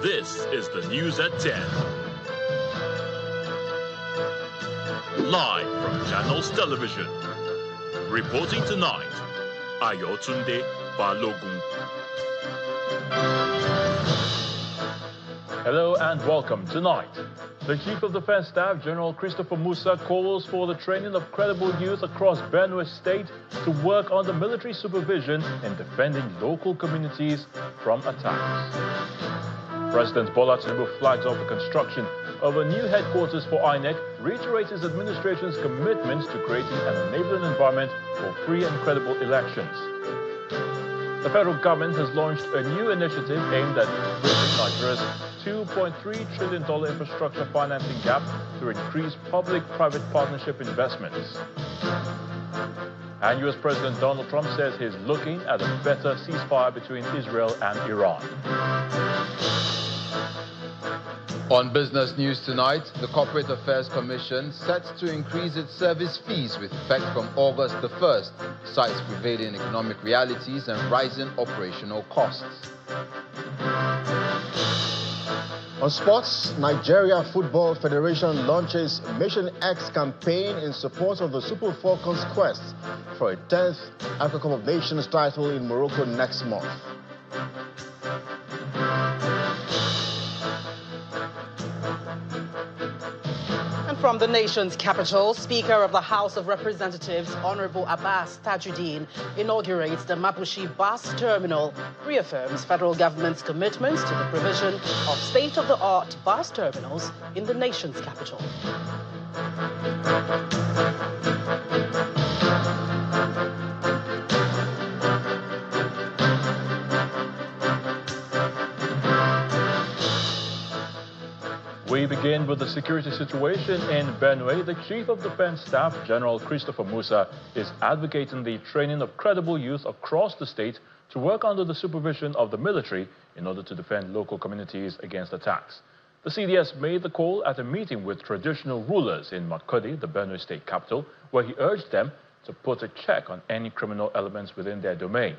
This is the news at 10. Live from Channels Television. Reporting tonight, Ayotunde Balogun. Hello and welcome. Tonight, the Chief of Defense Staff, General Christopher Musa, calls for the training of credible youth across Benue State to work under military supervision in defending local communities from attacks. President Bola Tinubu flags off the construction of a new headquarters for INEC, reiterates his administration's commitment to creating an enabling environment for free and credible elections. The federal government has launched a new initiative aimed at bridging Nigeria's $2.3 trillion infrastructure financing gap through increased public-private partnership investments. And U.S. President Donald Trump says he's looking at a better ceasefire between Israel and Iran. On business news tonight, the Corporate Affairs Commission sets to increase its service fees with effect from August the 1st, cites prevailing economic realities and rising operational costs. On sports, Nigeria Football Federation launches Mission X campaign in support of the Super Falcons' quest for a 10th Africa Cup of Nations title in Morocco next month. From the nation's capital, Speaker of the House of Representatives, Honorable Abbas Tajuddin, inaugurates the Mabushi bus terminal, reaffirms federal government's commitments to the provision of state-of-the-art bus terminals in the nation's capital. We begin with the security situation in Benue. The Chief of Defense Staff, General Christopher Musa, is advocating the training of credible youth across the state to work under the supervision of the military in order to defend local communities against attacks. The CDS made the call at a meeting with traditional rulers in Makurdi, the Benue state capital, where he urged them to put a check on any criminal elements within their domain.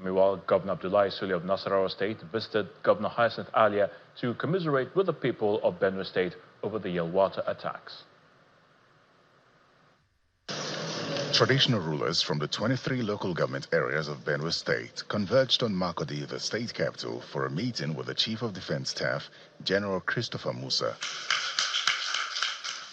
Meanwhile, Governor Abdullahi Sule of Nasarawa State visited Governor Hyacinth Alia to commiserate with the people of Benue State over the Yelwata attacks. Traditional rulers from the 23 local government areas of Benue State converged on Makurdi, the state capital, for a meeting with the Chief of Defense Staff, General Christopher Musa.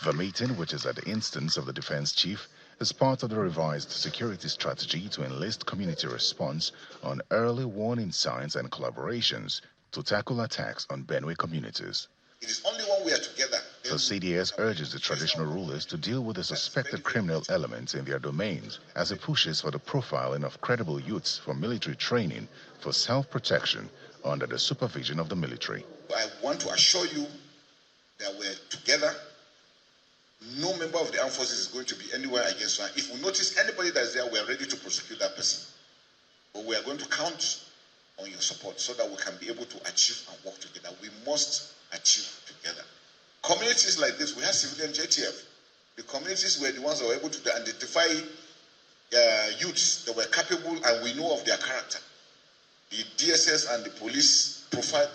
The meeting, which is at the instance of the Defense Chief, is part of the revised security strategy to enlist community response on early warning signs and collaborations to tackle attacks on Benue communities. It is only when we are together. The CDS urges the traditional rulers to deal with the suspected criminal elements in their domains as it pushes for the profiling of credible youths for military training for self-protection under the supervision of the military. I want to assure you that we're together. No member of the armed forces is going to be anywhere against one. If we notice anybody that is there, we are ready to prosecute that person. But we are going to count on your support so that we can be able to achieve and work together. We must achieve together. Communities like this, we have civilian JTF. The communities were the ones that were able to identify youths that were capable and we know of their character. The DSS and the police profile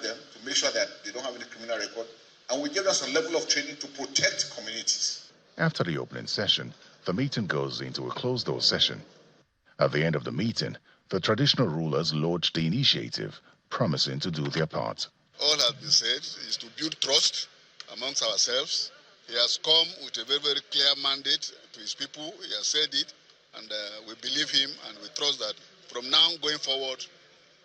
them to make sure that they don't have any criminal record. And we give them some level of training to protect communities. After the opening session, the meeting goes into a closed-door session. At the end of the meeting, the traditional rulers lodged the initiative, promising to do their part. All has been said is to build trust amongst ourselves. He has come with a very, very clear mandate to his people. He has said it, and we believe him, and we trust that from now going forward,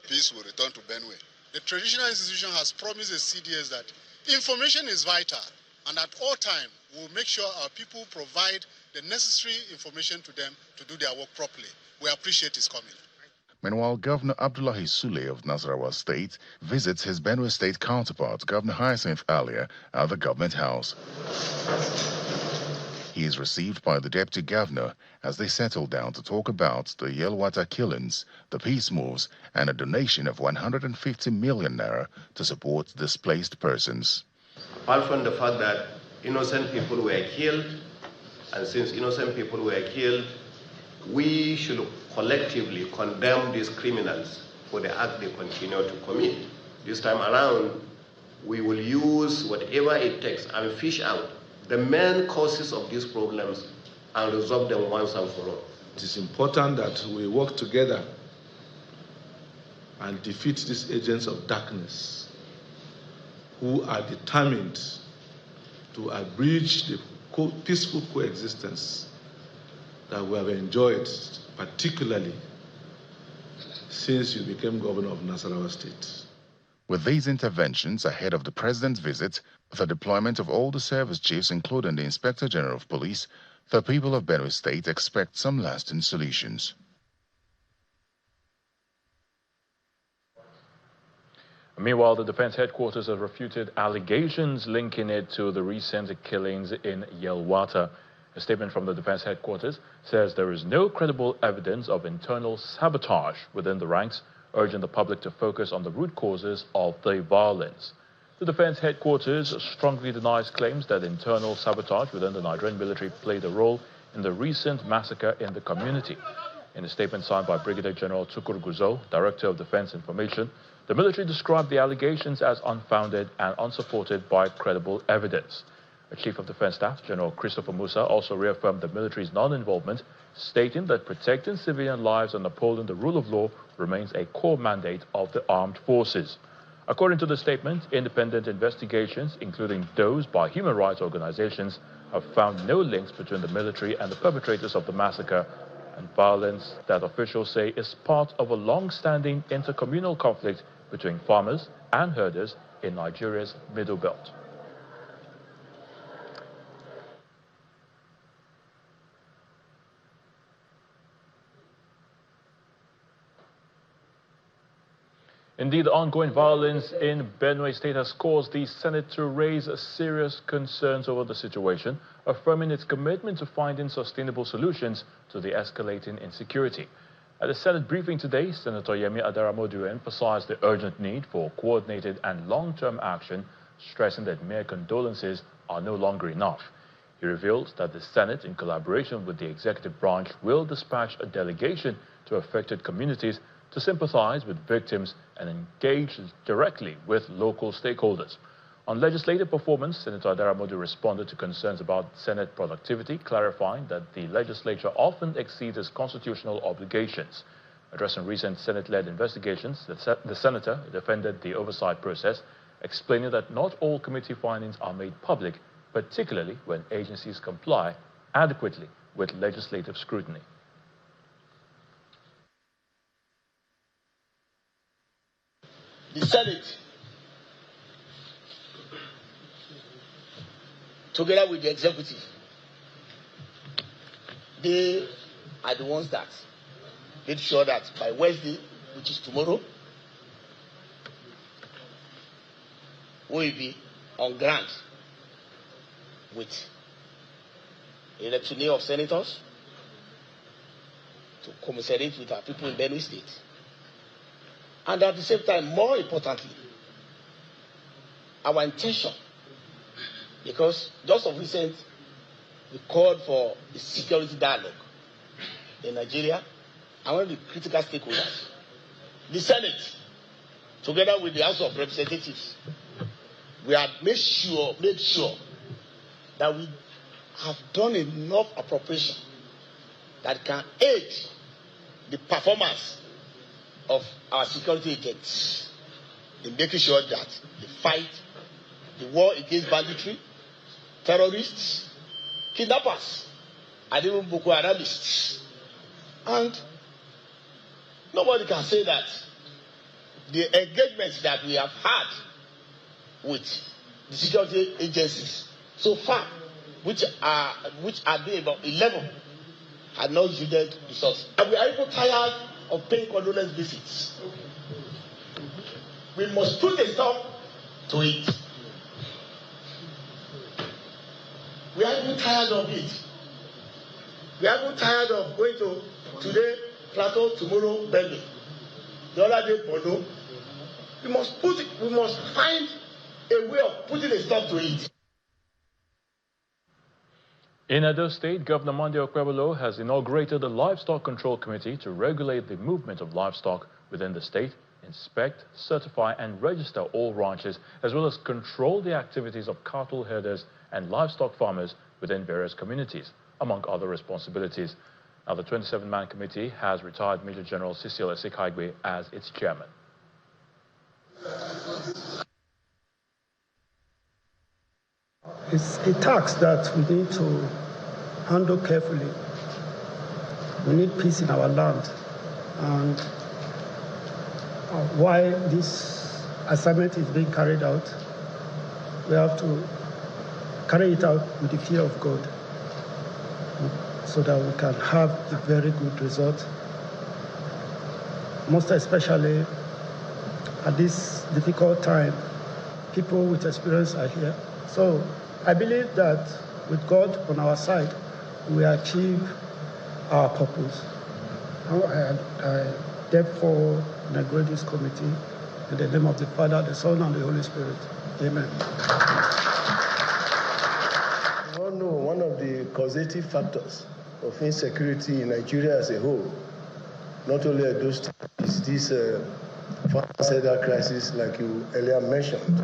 peace will return to Benue. The traditional institution has promised the CDS that information is vital, and at all times, we'll make sure our people provide the necessary information to them to do their work properly. We appreciate his coming. Meanwhile, Governor Abdullahi Sule of Nasarawa State visits his Benue State counterpart, Governor Hyacinth Alia, at the government house. He is received by the deputy governor as they settle down to talk about the Yelwata killings, the peace moves, and a donation of 150 million naira to support displaced persons. Apart from the fact that innocent people were killed, and since innocent people were killed, we should collectively condemn these criminals for the act they continue to commit. This time around, we will use whatever it takes and fish out the main causes of these problems and resolve them once and for all. It is important that we work together and defeat these agents of darkness who are determined to abridge the peaceful coexistence that we have enjoyed, particularly since you became governor of Nasarawa State. With these interventions ahead of the president's visit, the deployment of all the service chiefs, including the Inspector General of Police, the people of Benue State expect some lasting solutions. Meanwhile, the Defense Headquarters have refuted allegations linking it to the recent killings in Yelwata. A statement from the Defense Headquarters says there is no credible evidence of internal sabotage within the ranks, urging the public to focus on the root causes of the violence. The Defense Headquarters strongly denies claims that internal sabotage within the Nigerian military played a role in the recent massacre in the community. In a statement signed by Brigadier General Tukur Guzo, Director of Defense Information, the military described the allegations as unfounded and unsupported by credible evidence. The Chief of Defense Staff, General Christopher Musa, also reaffirmed the military's non-involvement, stating that protecting civilian lives and upholding the rule of law remains a core mandate of the armed forces. According to the statement, independent investigations, including those by human rights organizations, have found no links between the military and the perpetrators of the massacre, and violence that officials say is part of a long-standing intercommunal conflict between farmers and herders in Nigeria's Middle Belt. Indeed, the ongoing violence in Benue State has caused the Senate to raise serious concerns over the situation, affirming its commitment to finding sustainable solutions to the escalating insecurity. At a Senate briefing today, Senator Yemi Adaramodu emphasized the urgent need for coordinated and long-term action, stressing that mere condolences are no longer enough. He revealed that the Senate, in collaboration with the executive branch, will dispatch a delegation to affected communities to sympathize with victims and engage directly with local stakeholders. On legislative performance, Senator Adaramodu responded to concerns about Senate productivity, clarifying that the legislature often exceeds its constitutional obligations. Addressing recent Senate-led investigations, the senator defended the oversight process, explaining that not all committee findings are made public, particularly when agencies comply adequately with legislative scrutiny. The Senate, together with the executive, they are the ones that made sure that by Wednesday, which is tomorrow, we will be on ground with a retinue of senators to commiserate with our people in Benue State. And at the same time, more importantly, our intention, because just of recent, we called for a security dialogue in Nigeria, and one of the critical stakeholders, the Senate, together with the House of Representatives, we have made sure that we have done enough appropriation that can aid the performance of our security agents in making sure that the fight, the war against banditry, terrorists, kidnappers, and even Boko Haramists. And nobody can say that the engagements that we have had with the security agencies so far, which are being about 11, had not yielded results. And we are even tired of paying condolence visits. We must put a stop to it. We are even tired of it. We are even tired of going to today Plateau, tomorrow Benue, the other day Bordeaux. We must find a way of putting a stop to it. In Edo State, Governor Monday Okwebolo has inaugurated a livestock control committee to regulate the movement of livestock within the state, inspect, certify and register all ranches, as well as control the activities of cattle herders and livestock farmers within various communities, among other responsibilities. Now, the 27-man committee has retired Major General Cecil Esekaigbe as its chairman. It's a task that we need to handle carefully. We need peace in our land. And while this assignment is being carried out, we have to carry it out with the fear of God so that we can have a very good result. Most especially at this difficult time, people with experience are here. So I believe that with God on our side, we achieve our purpose. I therefore inaugurate this committee in the name of the Father, the Son, and the Holy Spirit. Amen. We all know one of the causative factors of insecurity in Nigeria as a whole, not only at those times, is this farmer-settler crisis, like you earlier mentioned.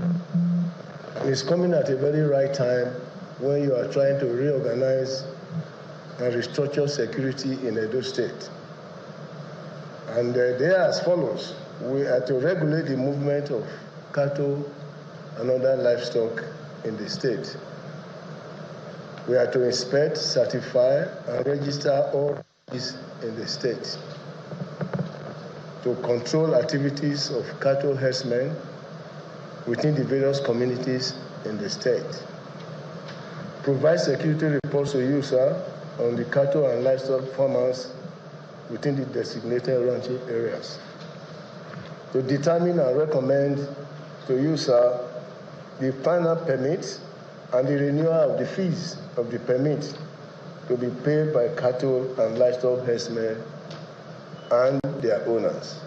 And it's coming at a very right time when you are trying to reorganize and restructure security in Edo State. And they are as follows. We are to regulate the movement of cattle and other livestock in the state. We are to inspect, certify, and register all ranches in the state. To control activities of cattle herdsmen within the various communities in the state. Provide security reports to you, sir, on the cattle and livestock farmers within the designated ranching areas. To determine and recommend to you, sir, the final permit and the renewal of the fees of the permit to be paid by cattle and livestock herdsmen and their owners.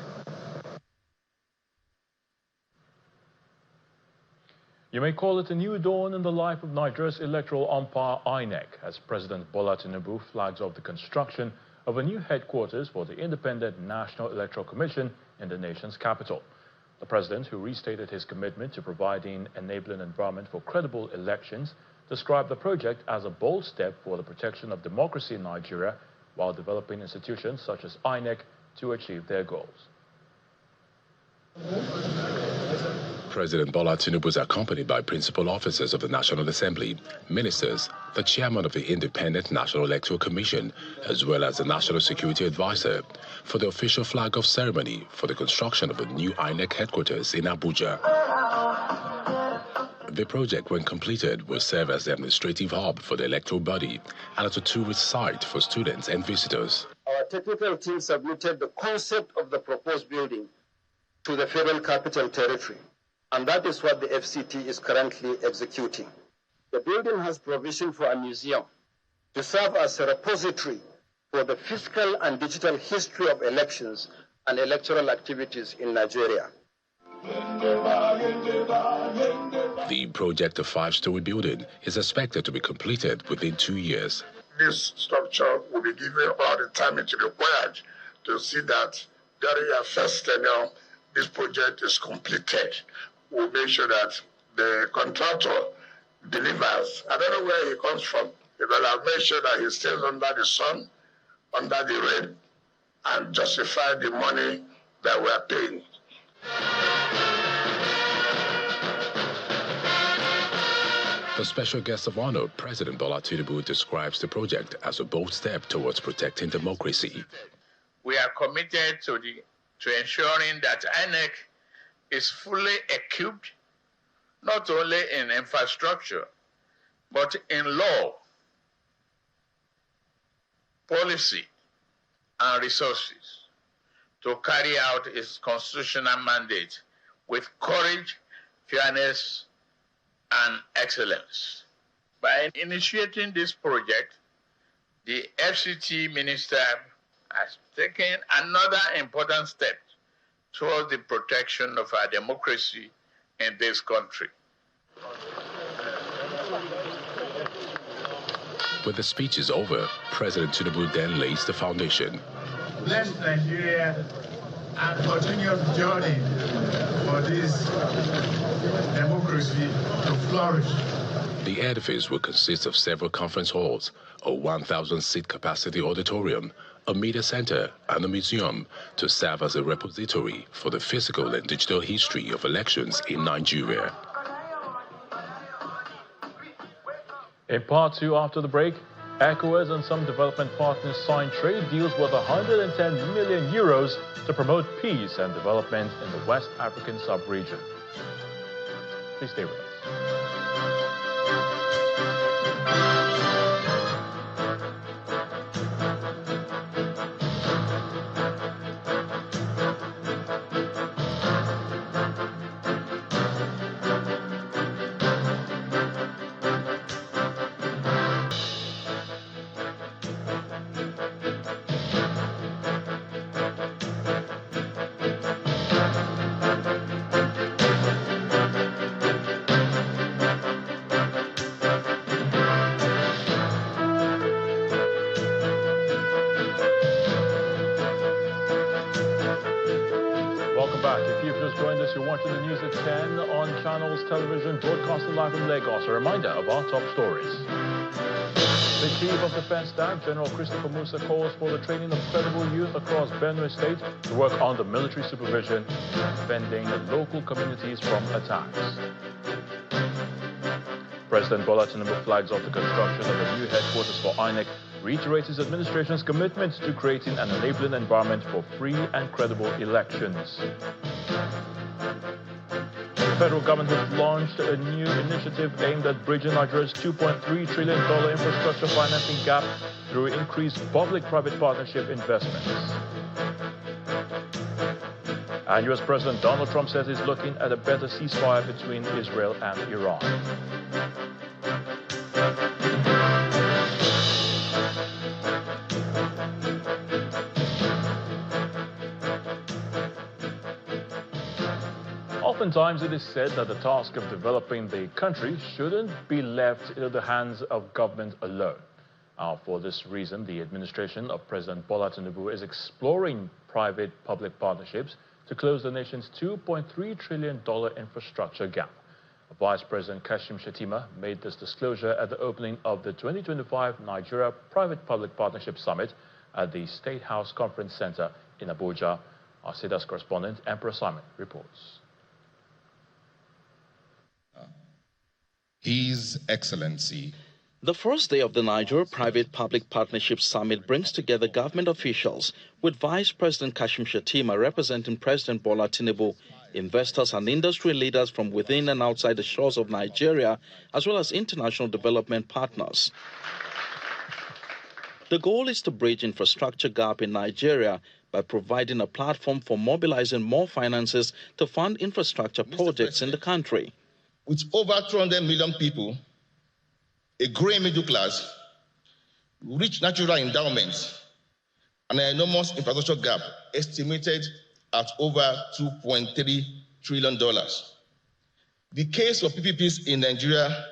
You may call it a new dawn in the life of Nigeria's electoral umpire INEC, as President Bola Tinubu flags off the construction of a new headquarters for the Independent National Electoral Commission in the nation's capital. The president, who restated his commitment to providing an enabling environment for credible elections, described the project as a bold step for the protection of democracy in Nigeria while developing institutions such as INEC to achieve their goals. President Bola Tinubu is accompanied by principal officers of the National Assembly, ministers, the chairman of the Independent National Electoral Commission, as well as the National Security Advisor, for the official flag-off ceremony for the construction of a new INEC headquarters in Abuja. The project, when completed, will serve as the administrative hub for the electoral body and as a tourist site for students and visitors. Our technical team submitted the concept of the proposed building to the Federal Capital Territory, and that is what the FCT is currently executing. The building has provision for a museum to serve as a repository for the physical and digital history of elections and electoral activities in Nigeria. The project of 5-story building is expected to be completed within 2 years. This structure will be given all the time it required to see that during your first tenure, this project is completed. We'll make sure that the contractor delivers. I don't know where he comes from, because I'll make sure that he stays under the sun, under the rain, and justify the money that we're paying. The special guest of honor, President Bola Tinubu, describes the project as a bold step towards protecting democracy. We are committed to ensuring that INEC is fully equipped, not only in infrastructure, but in law, policy, and resources to carry out its constitutional mandate with courage, fairness, and excellence. By initiating this project, the FCT minister has taken another important step towards the protection of our democracy in this country. With the speeches over, President Tinubu then lays the foundation. Bless Nigeria and continuous journey for this democracy to flourish. The edifice will consist of several conference halls, a 1,000-seat capacity auditorium, a media center, and a museum to serve as a repository for the physical and digital history of elections in Nigeria. In part two, after the break, ECOWAS and some development partners signed trade deals worth 110 million euros to promote peace and development in the West African sub-region. Please stay with us. The news at 10 on Channels Television, broadcasting live from Lagos. A reminder of our top stories. The Chief of Defense Staff, General Christopher Musa, calls for the training of credible youth across Benue State to work under military supervision, defending local communities from attacks. President Bola Tinubu flags off the construction of a new headquarters for INEC, reiterates his administration's commitment to creating an enabling environment for free and credible elections. The federal government has launched a new initiative aimed at bridging Nigeria's $2.3 trillion infrastructure financing gap through increased public-private partnership investments. And U.S. President Donald Trump says he's looking at a better ceasefire between Israel and Iran. Oftentimes it is said that the task of developing the country shouldn't be left in the hands of government alone. For this reason, the administration of President Bola Tinubu is exploring private-public partnerships to close the nation's $2.3 trillion infrastructure gap. Vice President Kashim Shettima made this disclosure at the opening of the 2025 Nigeria Private-Public Partnership Summit at the State House Conference Center in Abuja. Our CEDAS correspondent, Emperor Simon, reports. His Excellency. The first day of the Nigeria Private-Public Partnership Summit brings together government officials, with Vice President Kashim Shettima representing President Bola Tinubu, investors and industry leaders from within and outside the shores of Nigeria, as well as international development partners. The goal is to bridge infrastructure gap in Nigeria by providing a platform for mobilizing more finances to fund infrastructure projects in the country. With over 200 million people, a growing middle class, rich natural endowments, and an enormous infrastructure gap estimated at over $2.3 trillion. The case for PPPs in Nigeria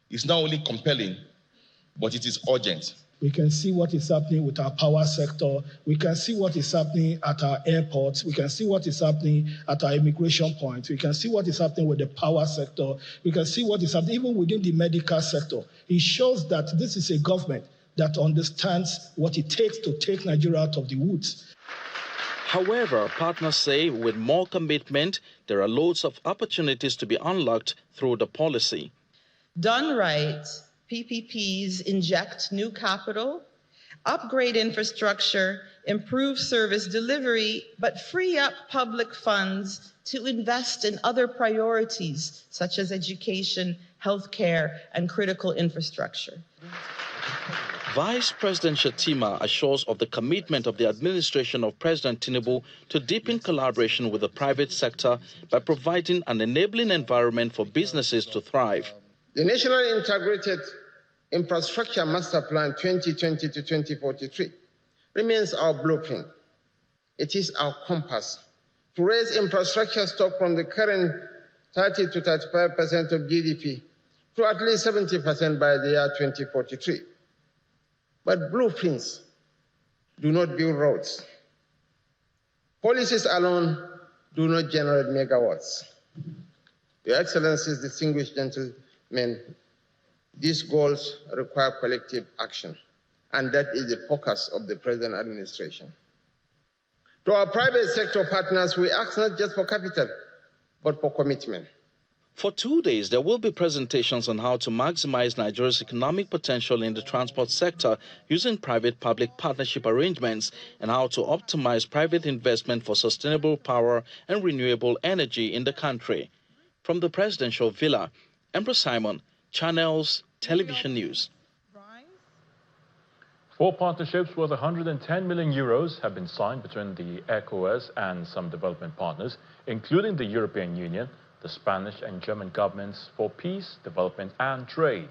is not only compelling, but it is urgent. We can see what is happening with our power sector. We can see what is happening at our airports. We can see what is happening at our immigration points. We can see what is happening with the power sector. We can see what is happening even within the medical sector. It shows that this is a government that understands what it takes to take Nigeria out of the woods. However, partners say with more commitment, there are loads of opportunities to be unlocked through the policy. Done right, PPPs inject new capital, upgrade infrastructure, improve service delivery, but free up public funds to invest in other priorities such as education, healthcare, and critical infrastructure. Vice President Shettima assures of the commitment of the administration of President Tinubu to deepen collaboration with the private sector by providing an enabling environment for businesses to thrive. The National Integrated Infrastructure Master Plan 2020 to 2043 remains our blueprint. It is our compass to raise infrastructure stock from the current 30 to 35% of GDP to at least 70% by the year 2043. But blueprints do not build roads. Policies alone do not generate megawatts. Your Excellencies, distinguished gentlemen, these goals require collective action, and that is the focus of the present administration. To our private sector partners, we ask not just for capital, but for commitment. For 2 days, there will be presentations on how to maximize Nigeria's economic potential in the transport sector using private-public partnership arrangements and how to optimize private investment for sustainable power and renewable energy in the country. From the presidential villa, Emperor Simon, Channels Television News. 4 partnerships worth 110 million euros have been signed between the ECOWAS and some development partners, including the European Union, the Spanish and German governments for peace, development and trade.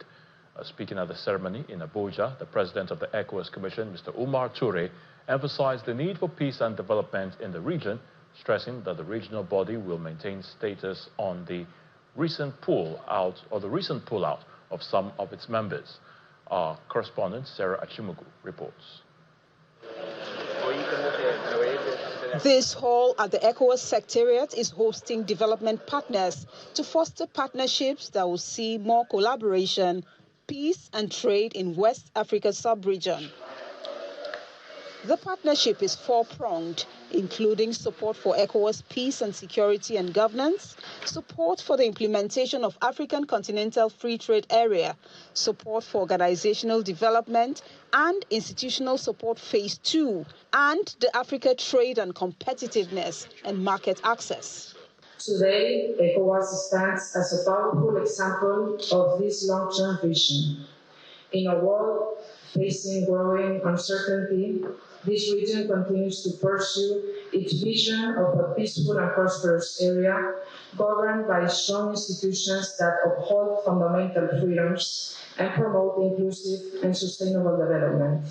Speaking at the ceremony in Abuja, the president of the ECOWAS Commission, Mr. Umar Toure, emphasized the need for peace and development in the region, stressing that the regional body will maintain status on the recent pullout of some of its members. Our correspondent, Sarah Achimugu, reports. This hall at the ECOWAS Secretariat is hosting development partners to foster partnerships that will see more collaboration, peace and trade in West Africa sub-region. The partnership is four-pronged, including support for ECOWAS peace and security and governance, support for the implementation of African Continental Free Trade Area, support for organizational development and institutional support phase 2, and the Africa Trade and Competitiveness and Market Access. Today, ECOWAS stands as a powerful example of this long-term vision. In a world facing growing uncertainty, this region continues to pursue its vision of a peaceful and prosperous area governed by strong institutions that uphold fundamental freedoms and promote inclusive and sustainable development.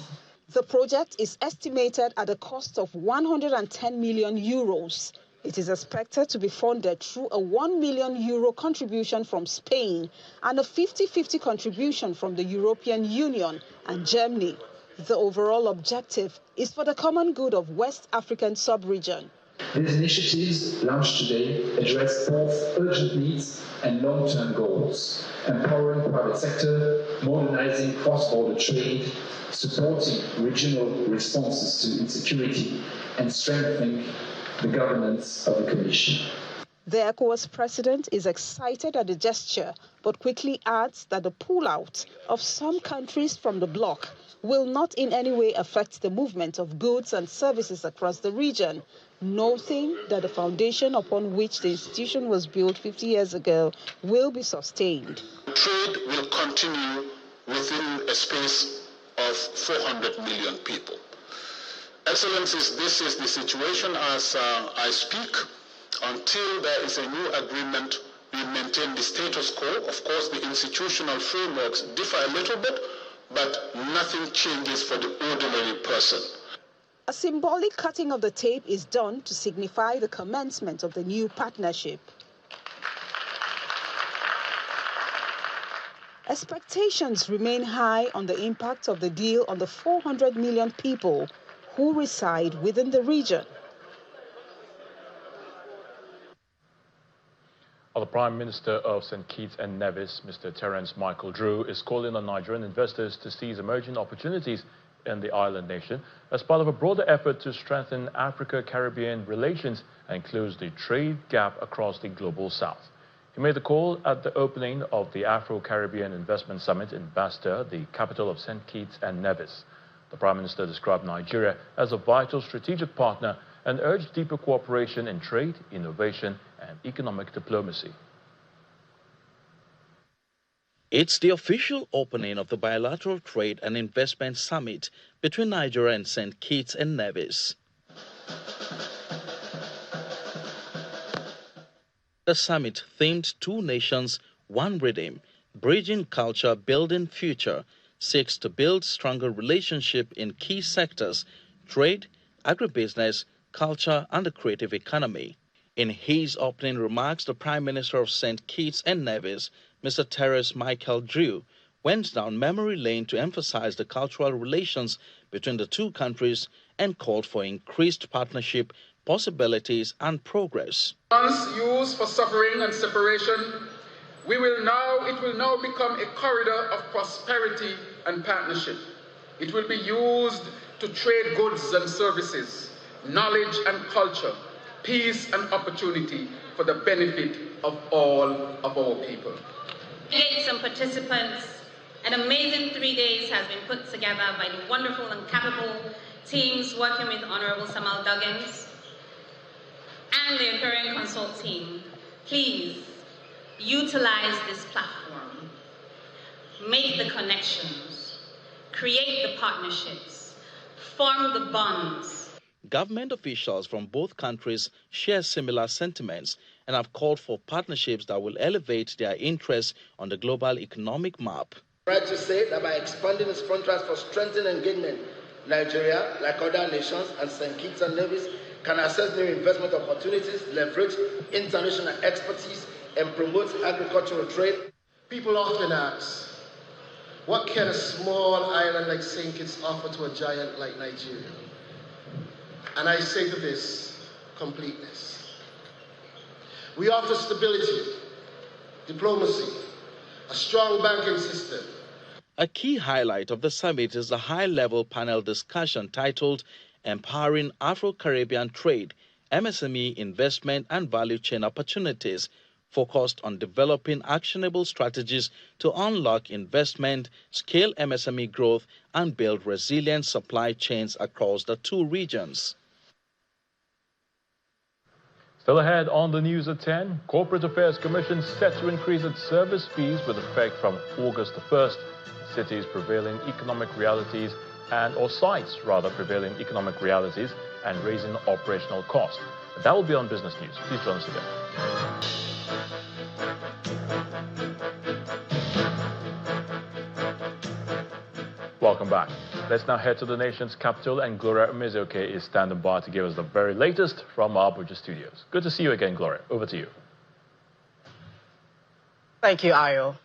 The project is estimated at a cost of 110 million euros. It is expected to be funded through a 1 million euro contribution from Spain and a 50-50 contribution from the European Union and Germany. The overall objective is for the common good of West African sub-region. These initiatives launched today address both urgent needs and long-term goals, empowering the private sector, modernizing cross-border trade, supporting regional responses to insecurity, and strengthening the governance of the Commission. The ECOWAS president is excited at the gesture, but quickly adds that the pullout of some countries from the bloc will not in any way affect the movement of goods and services across the region, noting that the foundation upon which the institution was built 50 years ago will be sustained. Trade will continue within a space of 400 million people. Excellencies, this is the situation as I speak. Until there is a new agreement, we maintain the status quo. Of course, the institutional frameworks differ a little bit, but nothing changes for the ordinary person. A symbolic cutting of the tape is done to signify the commencement of the new partnership. Expectations remain high on the impact of the deal on the 400 million people who reside within the region. The Prime Minister of St. Kitts and Nevis, Mr. Terence Michael Drew, is calling on Nigerian investors to seize emerging opportunities in the island nation as part of a broader effort to strengthen Africa-Caribbean relations and close the trade gap across the global south. He made the call at the opening of the Afro-Caribbean Investment Summit in Basta, the capital of St. Kitts and Nevis. The Prime Minister described Nigeria as a vital strategic partner and urged deeper cooperation in trade, innovation, and economic diplomacy. It's the official opening of the Bilateral Trade and Investment Summit between Nigeria and St. Kitts and Nevis. The summit themed Two Nations, One Rhythm, Bridging Culture, Building Future, seeks to build stronger relationship in key sectors, trade, agribusiness, culture, and the creative economy. In his opening remarks, the Prime Minister of St. Kitts and Nevis, Mr. Terence Michael Drew, went down memory lane to emphasize the cultural relations between the two countries and called for increased partnership possibilities and progress. Once used for suffering and separation, it will now become a corridor of prosperity and partnership. It will be used to trade goods and services, knowledge and culture, peace and opportunity for the benefit of all of our people. Delegates and participants, an amazing 3 days has been put together by the wonderful and capable teams working with Honorable Samal Duggins and the Empyrean Consult team. Please utilize this platform, make the connections, create the partnerships, form the bonds. Government officials from both countries share similar sentiments and have called for partnerships that will elevate their interests on the global economic map. Right to say that by expanding its frontiers for strengthening engagement, Nigeria, like other nations and St. Kitts and Nevis, can access new investment opportunities, leverage international expertise, and promote agricultural trade. People often ask, what can a small island like St. Kitts offer to a giant like Nigeria? And I say to this, completeness. We offer stability, diplomacy, a strong banking system. A key highlight of the summit is the high-level panel discussion titled Empowering Afro-Caribbean Trade, MSME Investment and Value Chain Opportunities, focused on developing actionable strategies to unlock investment, scale MSME growth, and build resilient supply chains across the two regions. Still ahead on the news at 10, Corporate Affairs Commission set to increase its service fees with effect from August the 1st. Cities prevailing economic realities cites prevailing economic realities and raising operational costs. That will be on Business News. Please join us again. Welcome back. Let's now head to the nation's capital, and Gloria Umezoke is standing by to give us the very latest from our Abuja studios. Good to see you again, Gloria. Over to you. Thank you, Ayo.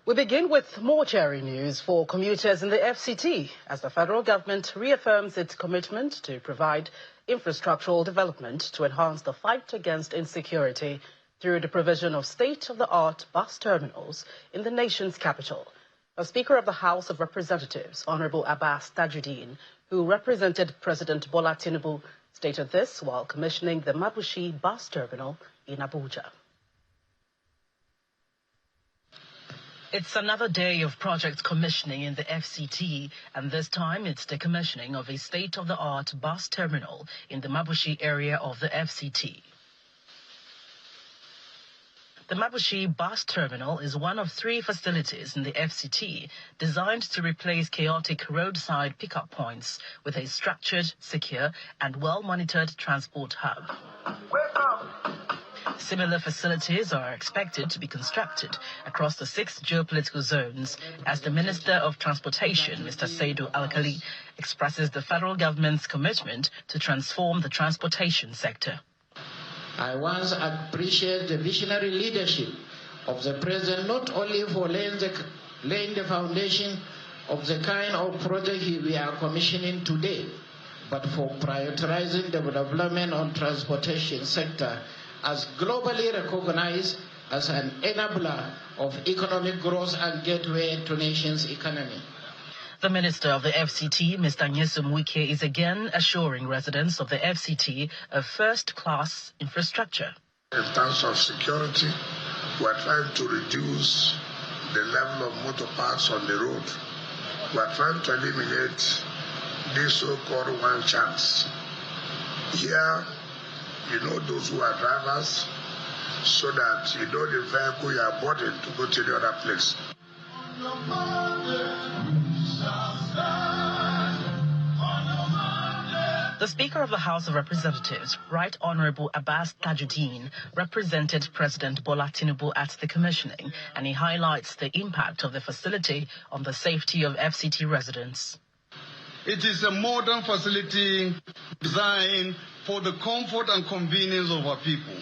We begin with more cheery news for commuters in the FCT as the federal government reaffirms its commitment to provide infrastructural development to enhance the fight against insecurity through the provision of state-of-the-art bus terminals in the nation's capital. The Speaker of the House of Representatives, Honorable Abbas Tajuddin, who represented President Bola Tinubu, stated this while commissioning the Mabushi bus terminal in Abuja. It's another day of project commissioning in the FCT, and this time it's the commissioning of a state-of-the-art bus terminal in the Mabushi area of the FCT. The Mabushi bus terminal is one of 3 facilities in the FCT designed to replace chaotic roadside pickup points with a structured, secure, and well-monitored transport hub. Similar facilities are expected to be constructed across the 6 geopolitical zones as the Minister of Transportation, Mr. Saidu Alkali, expresses the federal government's commitment to transform the transportation sector. I once appreciate the visionary leadership of the President, not only for laying the foundation of the kind of project we are commissioning today, but for prioritizing the development of transportation sector as globally recognized as an enabler of economic growth and gateway to nation's economy. The Minister of the FCT, Mr. Nyesom Wike, is again assuring residents of the FCT of first-class infrastructure. In terms of security, we are trying to reduce the level of motor parks on the road. We are trying to eliminate this so-called one chance. Here, you know those who are drivers, so that you know the vehicle you are boarding to go to the other place. The Speaker of the House of Representatives, Right Honorable Abbas Tajuddin, represented President Bola Tinubu at the commissioning, and he highlights the impact of the facility on the safety of FCT residents. It is a modern facility designed for the comfort and convenience of our people.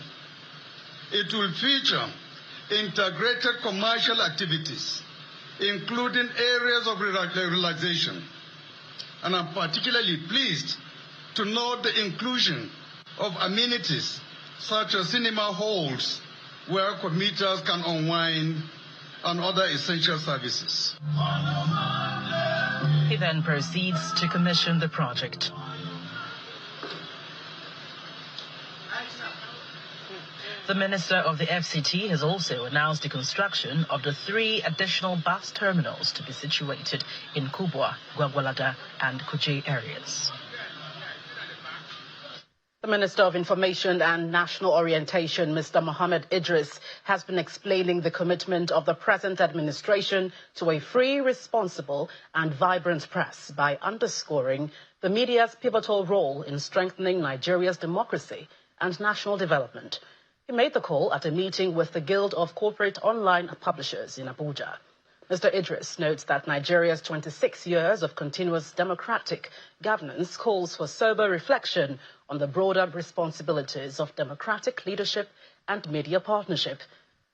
It will feature integrated commercial activities, including areas of relaxation. And I'm particularly pleased to note the inclusion of amenities such as cinema halls where commuters can unwind and other essential services. He then proceeds to commission the project. The Minister of the FCT has also announced the construction of the 3 additional bus terminals to be situated in Kubwa, Gwagwalada and Kuje areas. The Minister of Information and National Orientation, Mr. Mohammed Idris, has been explaining the commitment of the present administration to a free, responsible and vibrant press by underscoring the media's pivotal role in strengthening Nigeria's democracy and national development. He made the call at a meeting with the Guild of Corporate Online Publishers in Abuja. Mr. Idris notes that Nigeria's 26 years of continuous democratic governance calls for sober reflection on the broader responsibilities of democratic leadership and media partnership.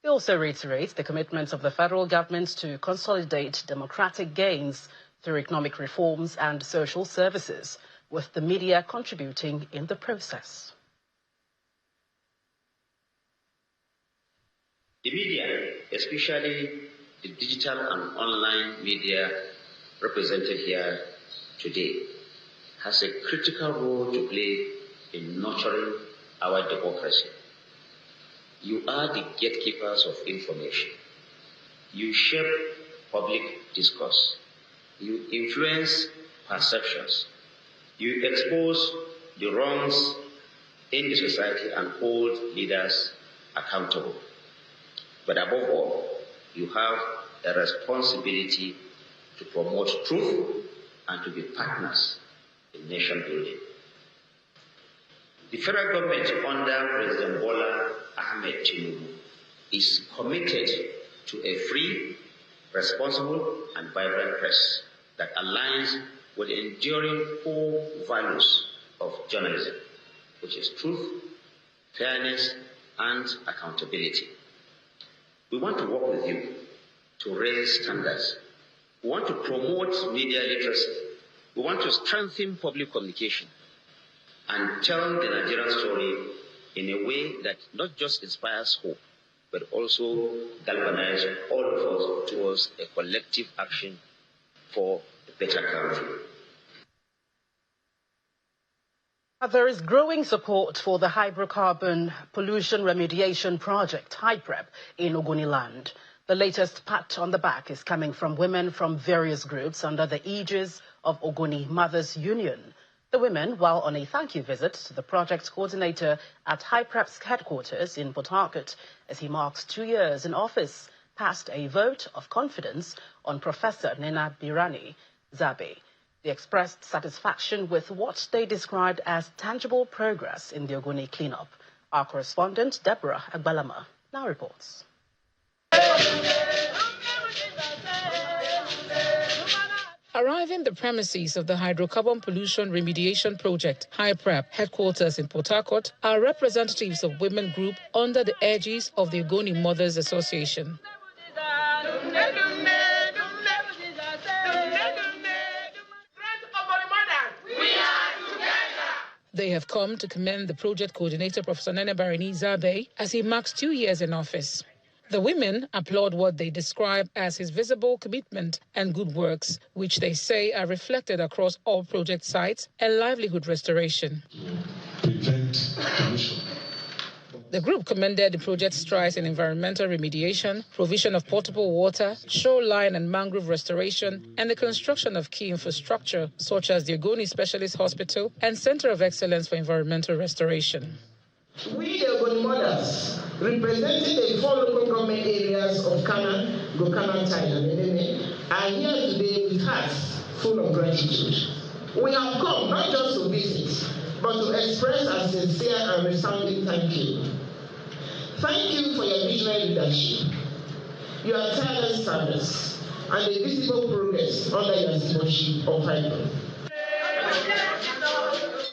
He also reiterates the commitments of the federal government to consolidate democratic gains through economic reforms and social services, with the media contributing in the process. The media, especially the digital and online media represented here today, has a critical role to play in nurturing our democracy. You are the gatekeepers of information. You shape public discourse. You influence perceptions. You expose the wrongs in the society and hold leaders accountable. But above all, you have a responsibility to promote truth and to be partners in nation building. The federal government under President Bola Ahmed Tinubu is committed to a free, responsible and vibrant press that aligns with the enduring core values of journalism, which is truth, fairness and accountability. We want to work with you to raise standards. We want to promote media literacy. We want to strengthen public communication and tell the Nigerian story in a way that not just inspires hope, but also galvanizes all of us towards a collective action for a better country. There is growing support for the hydrocarbon pollution remediation project, HYPREP, in Ogoni land. The latest pat on the back is coming from women from various groups under the aegis of Ogoni Mothers Union. The women, while on a thank you visit to the project coordinator at HYPREP's headquarters in Port Harcourt, as he marks 2 years in office, passed a vote of confidence on Professor Nena Birani Zabe. They expressed satisfaction with what they described as tangible progress in the Ogoni cleanup. Our correspondent, Deborah Agbalama, now reports. Arriving at the premises of the hydrocarbon pollution remediation project, HYPREP, headquarters in Port Harcourt, are representatives of women group under the aegis of the Ogoni Mothers Association. They have come to commend the project coordinator, Professor Nena Birani Zabe, as he marks 2 years in office. The women applaud what they describe as his visible commitment and good works, which they say are reflected across all project sites and livelihood restoration. Prevent pollution. The group commended the project's strides in environmental remediation, provision of potable water, shoreline and mangrove restoration, and the construction of key infrastructure such as the Ogoni Specialist Hospital and Center of Excellence for Environmental Restoration. We, the Ogoni Mothers, representing the 4 local government areas of Kanan, Gokana, Thailand, and Benue, are here today with hearts full of gratitude. We have come not just to visit, but to express our sincere and resounding thank you. Thank you for your visionary leadership, your tireless service, and the visible progress under your stewardship of HYPREP.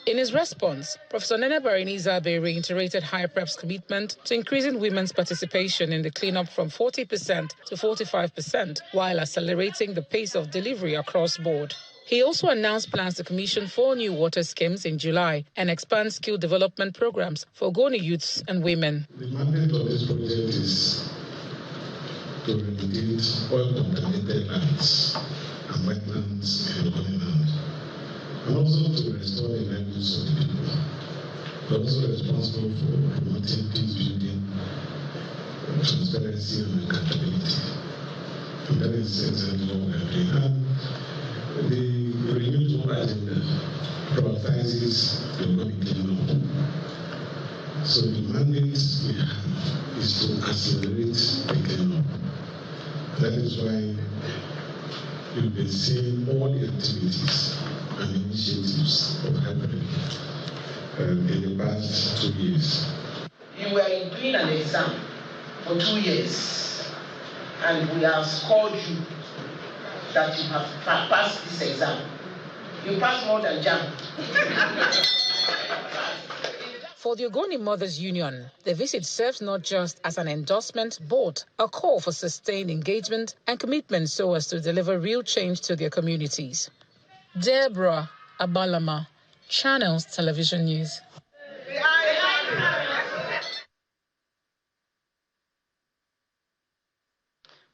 In his response, Professor Nena Birani Zabe reiterated HYPREP's commitment to increasing women's participation in the cleanup from 40% to 45%, while accelerating the pace of delivery across board. He also announced plans to commission 4 new water schemes in July and expand skill development programs for Ogoni youths and women. The mandate of this project is to remediate oil-contaminated lands and wetlands in Ogoni land, and also to restore the livelihoods of the people. We're also responsible for promoting peace building, transparency, and accountability. And that is exactly what we are doing. And the renewable agenda prioritizes the Ogoni cleanup. So the mandate we have is to accelerate the cleanup. That is why you've been seeing all the activities and initiatives of happening in the past 2 years. You were doing an exam for 2 years, and we have scored you that you have passed this exam. You passed more than JAM. For the Ogoni Mothers Union, the visit serves not just as an endorsement, but a call for sustained engagement and commitment so as to deliver real change to their communities. Deborah Abalama, Channels Television News.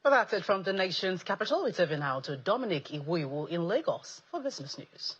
Well, that's it from the nation's capital. It's over now to Dominic Iwuiwu in Lagos for Business News.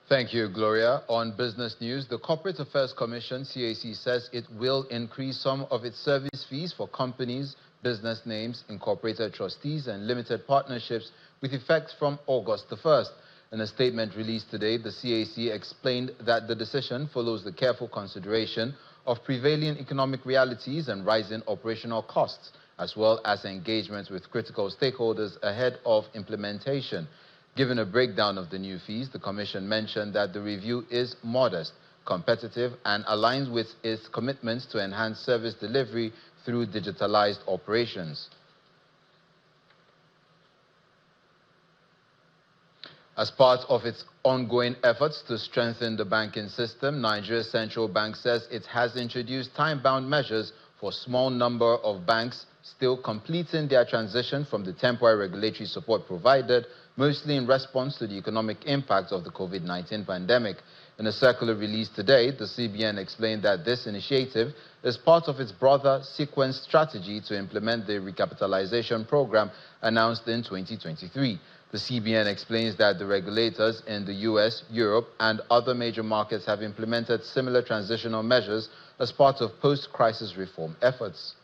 Thank you, Gloria. On business news, the Corporate Affairs Commission, CAC, says it will increase some of its service fees for companies, business names, incorporated trustees, and limited partnerships with effect from August the 1st. In a statement released today, the CAC explained that the decision follows the careful consideration of prevailing economic realities and rising operational costs, as well as engagement with critical stakeholders ahead of implementation. Given a breakdown of the new fees, the Commission mentioned that the review is modest, competitive, and aligns with its commitments to enhance service delivery through digitalized operations. As part of its ongoing efforts to strengthen the banking system, Nigeria's central bank says it has introduced time-bound measures for a small number of banks still completing their transition from the temporary regulatory support provided, mostly in response to the economic impact of the COVID-19 pandemic. In a circular released today, the CBN explained that this initiative is part of its broader sequence strategy to implement the recapitalization program announced in 2023. The CBN explains that the regulators in the US, Europe, and other major markets have implemented similar transitional measures as part of post-crisis reform efforts.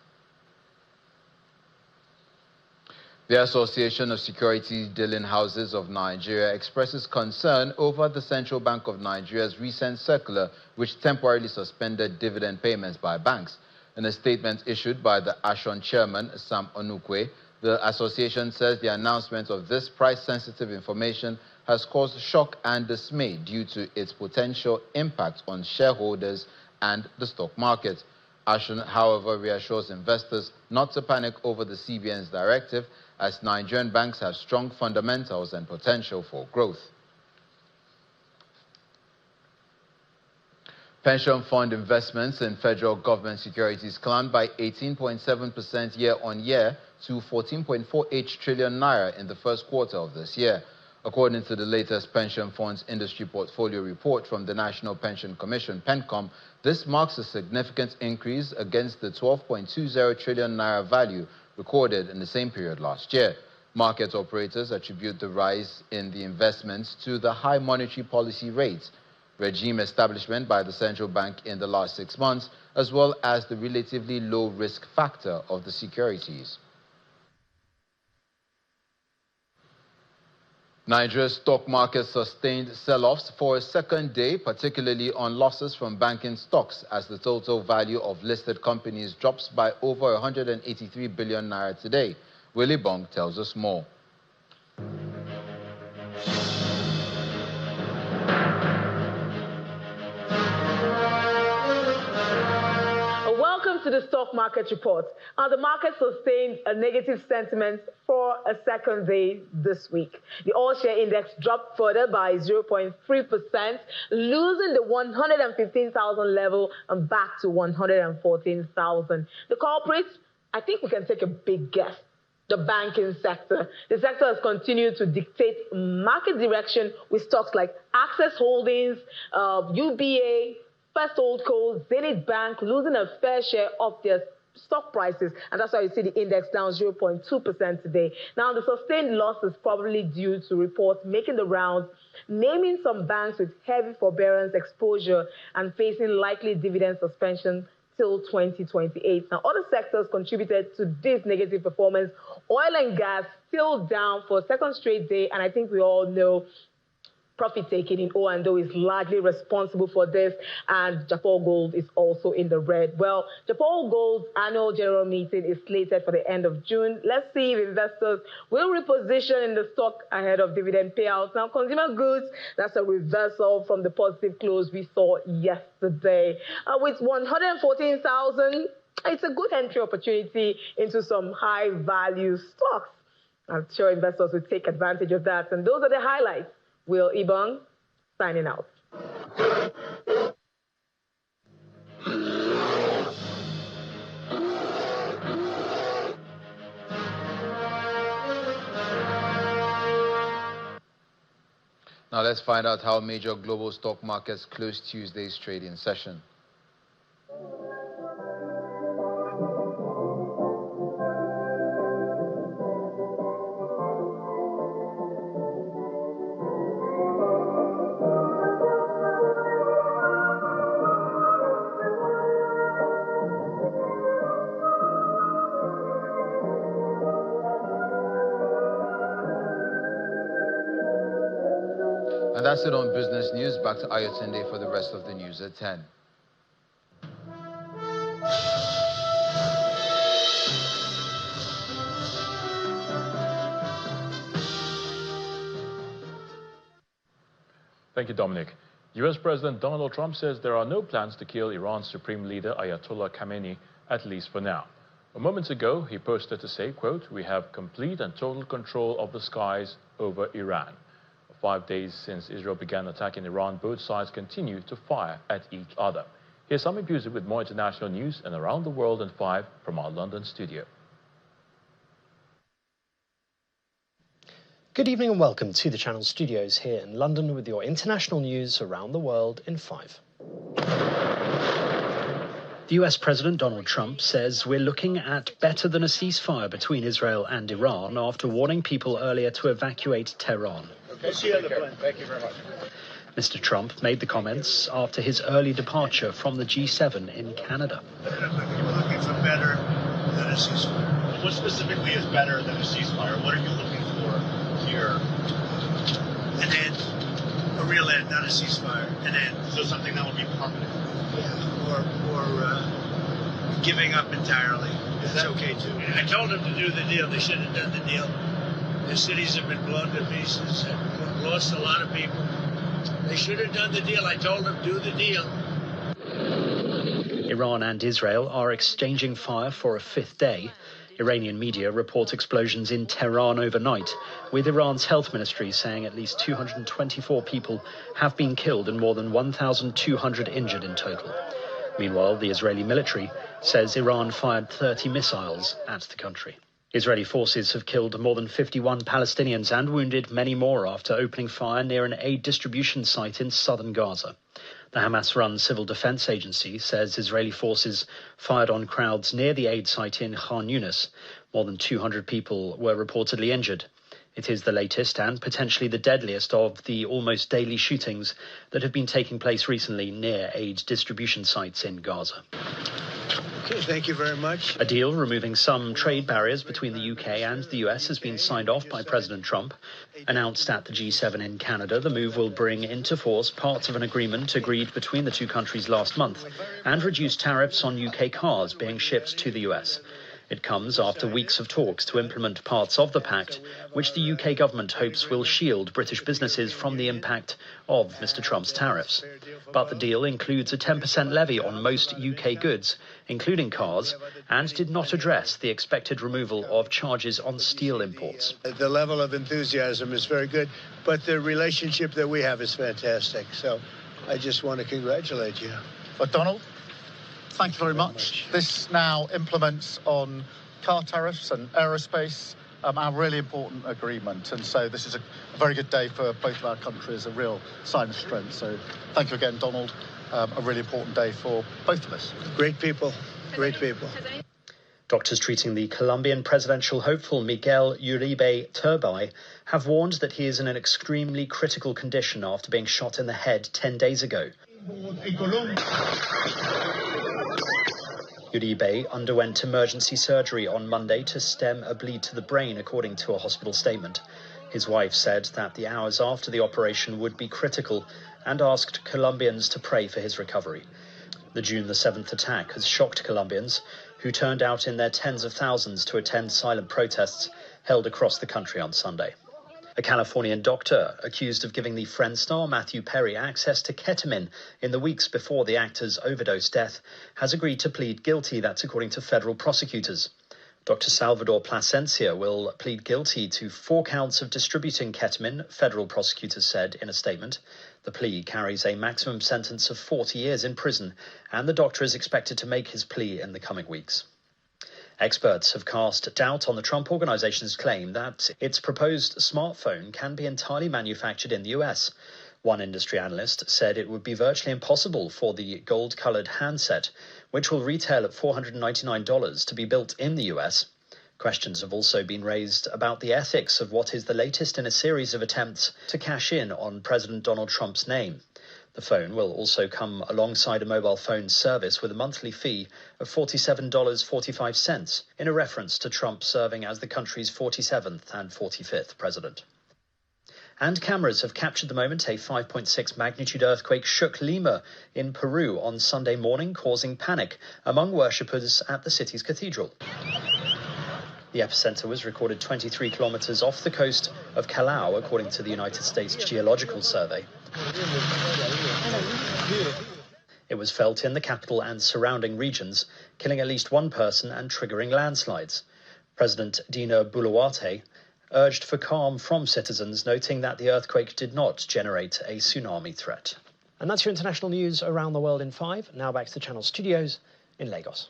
The Association of Securities Dealing Houses of Nigeria expresses concern over the Central Bank of Nigeria's recent circular, which temporarily suspended dividend payments by banks. In a statement issued by the ASHON chairman, Sam Onukwe, the association says the announcement of this price-sensitive information has caused shock and dismay due to its potential impact on shareholders and the stock market. ASHON, however, reassures investors not to panic over the CBN's directive, as Nigerian banks have strong fundamentals and potential for growth. Pension fund investments in federal government securities climbed by 18.7% year-on-year to 14.48 trillion naira in the first quarter of this year. According to the latest Pension Funds Industry Portfolio Report from the National Pension Commission, PENCOM, this marks a significant increase against the 12.20 trillion naira value recorded in the same period last year. Market operators attribute the rise in the investments to the high monetary policy rates, regime establishment by the central bank in the last 6 months, as well as the relatively low risk factor of the securities. Nigeria's stock market sustained sell-offs for a second day, particularly on losses from banking stocks, as the total value of listed companies drops by over 183 billion naira today. Willie Bong tells us more. Welcome to the stock market report. The market sustained a negative sentiment for a second day this week. The all-share index dropped further by 0.3%, losing the 115,000 level and back to 114,000. The culprits, I think we can take a big guess. The banking sector. The sector has continued to dictate market direction with stocks like Access Holdings, UBA, First Holdco, Zenith Bank losing a fair share of their stock prices, and that's why you see the index down 0.2% today. Now, the sustained loss is probably due to reports making the rounds, naming some banks with heavy forbearance exposure and facing likely dividend suspension till 2028. Now, other sectors contributed to this negative performance. Oil and gas still down for a second straight day, and I think we all know profit-taking in O&O is largely responsible for this, and Japan Gold is also in the red. Well, Japan Gold's annual general meeting is slated for the end of June. Let's see if investors will reposition in the stock ahead of dividend payouts. Now, consumer goods, that's a reversal from the positive close we saw yesterday. With 114,000, it's a good entry opportunity into some high-value stocks. I'm sure investors will take advantage of that. And those are the highlights. Will Ibong, signing out. Now let's find out how major global stock markets closed Tuesday's trading session. And that's it on business news. Back to Ayotunde for the rest of the news at 10. Thank you, Dominic. U.S. President Donald Trump says there are no plans to kill Iran's supreme leader Ayatollah Khamenei, at least for now. A moment ago, he posted to say, quote, "We have complete and total control of the skies over Iran." 5 days since Israel began attacking Iran, both sides continue to fire at each other. Here's Sami Buzi with more international news and around the world in 5 from our London studio. Good evening and welcome to the Channel Studios here in London with your international news around the world in 5. The US President Donald Trump says we're looking at better than a ceasefire between Israel and Iran after warning people earlier to evacuate Tehran. Okay, see you on the plane. Thank you very much. Mr. Trump made the comments after his early departure from the G7 in Canada. We're looking for better than a ceasefire. What specifically is better than a ceasefire? What are you looking for here? An end. A real end, not a ceasefire. An end. So something that will be permanent. Yeah, or giving up entirely. That's okay too. I told them to do the deal. They should have done the deal. Their cities have been blown to pieces and lost a lot of people. They should have done the deal. I told them, do the deal. Iran and Israel are exchanging fire for a 5th day. Iranian media report explosions in Tehran overnight, with Iran's health ministry saying at least 224 people have been killed and more than 1,200 injured in total. Meanwhile, the Israeli military says Iran fired 30 missiles at the country. Israeli forces have killed more than 51 Palestinians and wounded many more after opening fire near an aid distribution site in southern Gaza. The Hamas-run civil defense agency says Israeli forces fired on crowds near the aid site in Khan Yunis. More than 200 people were reportedly injured. It is the latest and potentially the deadliest of the almost daily shootings that have been taking place recently near aid distribution sites in Gaza. Okay, thank you very much. A deal removing some trade barriers between the UK and the US has been signed off by President Trump. Announced at the G7 in Canada, the move will bring into force parts of an agreement agreed between the two countries last month and reduce tariffs on UK cars being shipped to the US. It comes after weeks of talks to implement parts of the pact, which the UK government hopes will shield British businesses from the impact of Mr. Trump's tariffs. But the deal includes a 10% levy on most UK goods, including cars, and did not address the expected removal of charges on steel imports. The level of enthusiasm is very good, but the relationship that we have is fantastic. So I just want to congratulate you. But Donald, thank you very much. This now implements on car tariffs and aerospace, our really important agreement. And so this is a very good day for both of our countries, a real sign of strength. So thank you again, Donald. A really important day for both of us. Great people, great people. Doctors treating the Colombian presidential hopeful Miguel Uribe Turbay have warned that he is in an extremely critical condition after being shot in the head 10 days ago. Uribe underwent emergency surgery on Monday to stem a bleed to the brain, according to a hospital statement. His wife said that the hours after the operation would be critical and asked Colombians to pray for his recovery. The June the 7th attack has shocked Colombians, who turned out in their tens of thousands to attend silent protests held across the country on Sunday. A Californian doctor accused of giving the Friends star Matthew Perry access to ketamine in the weeks before the actor's overdose death has agreed to plead guilty. That's according to federal prosecutors. Dr. Salvador Plasencia will plead guilty to 4 counts of distributing ketamine, federal prosecutors said in a statement. The plea carries a maximum sentence of 40 years in prison, and the doctor is expected to make his plea in the coming weeks. Experts have cast doubt on the Trump Organization's claim that its proposed smartphone can be entirely manufactured in the US. One industry analyst said it would be virtually impossible for the gold-colored handset, which will retail at $499, to be built in the US. Questions have also been raised about the ethics of what is the latest in a series of attempts to cash in on President Donald Trump's name. The phone will also come alongside a mobile phone service with a monthly fee of $47.45, in a reference to Trump serving as the country's 47th and 45th president. And cameras have captured the moment a 5.6 magnitude earthquake shook Lima in Peru on Sunday morning, causing panic among worshippers at the city's cathedral. The epicenter was recorded 23 kilometers off the coast of Callao, according to the United States Geological Survey. It was felt in the capital and surrounding regions, killing at least 1 person and triggering landslides. President Dina Boluarte urged for calm from citizens, noting that the earthquake did not generate a tsunami threat. And that's your international news around the world in 5. Now back to the Channel studios in Lagos.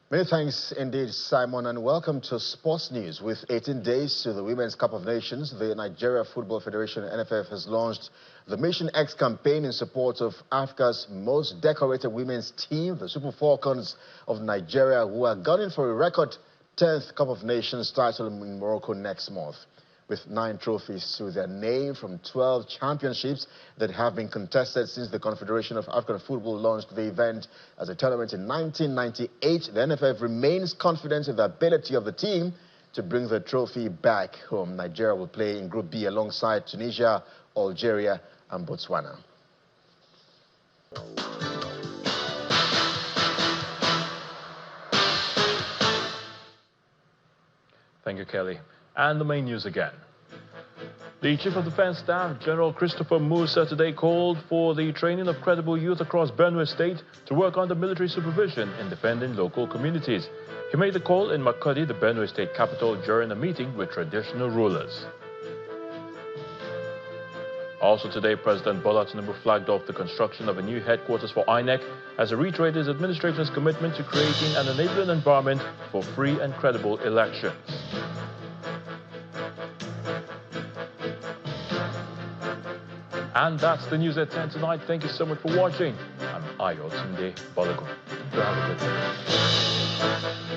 Many thanks indeed, Simon, and welcome to Sports News. With 18 days to the Women's Cup of Nations, the Nigeria Football Federation, NFF, has launched the Mission X campaign in support of Africa's most decorated women's team, the Super Falcons of Nigeria, who are gunning for a record 10th Cup of Nations title in Morocco next month. With 9 trophies to their name from 12 championships that have been contested since the Confederation of African Football launched the event as a tournament in 1998, the NFF remains confident in the ability of the team to bring the trophy back home. Nigeria will play in Group B alongside Tunisia, Algeria, and Botswana. Thank you, Kelly. And the main news again. The Chief of Defense Staff, General Christopher Musa, today called for the training of credible youth across Benue State to work under military supervision in defending local communities. He made the call in Makurdi, the Benue State capital, during a meeting with traditional rulers. Also today, President Bola Tinubu flagged off the construction of a new headquarters for INEC as he reiterated his administration's commitment to creating an enabling environment for free and credible elections. And that's the news at 10 tonight. Thank you so much for watching. I'm Ayo Tunde Balogun. You have a good day.